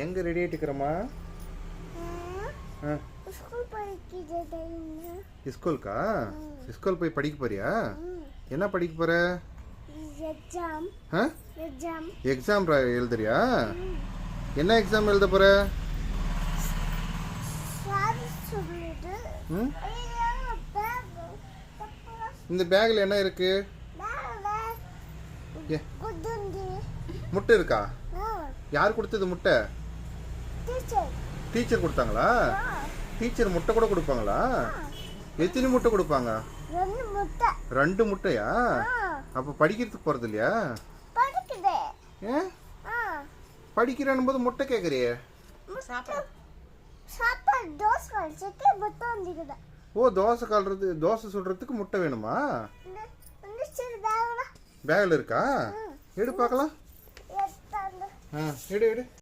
எங்கே ready ஆகிட்டுக்கிறம்மா? ஸ்கூலுக்கா? School போய் படிக்க போறியா? என்ன படிக்க போற? எக்ஸாம் எழுதுறியா? என்ன எக்ஸாம் எழுத போற? இந்த பேக்ல என்ன இருக்கு? முட்டை இருக்கா? யார் கொடுத்தது முட்டை? டீச்சர் கொடுத்தாங்களா? டீச்சர் முட்டை கூட கொடுப்பாங்களா? எத்தனை முட்டை கொடுப்பாங்க? 2 முட்டையா? அப்ப படிக்கிறதுக்கு போறது இல்லையா? படிக்கிறேன் போது முட்டை கேக்குறியே. ஓ, தோசை கால்றது, தோசை சுடுறதுக்கு முட்டை வேணுமா? பேக்ல இருக்கா? எடு பார்க்கலாம். எடு எடு.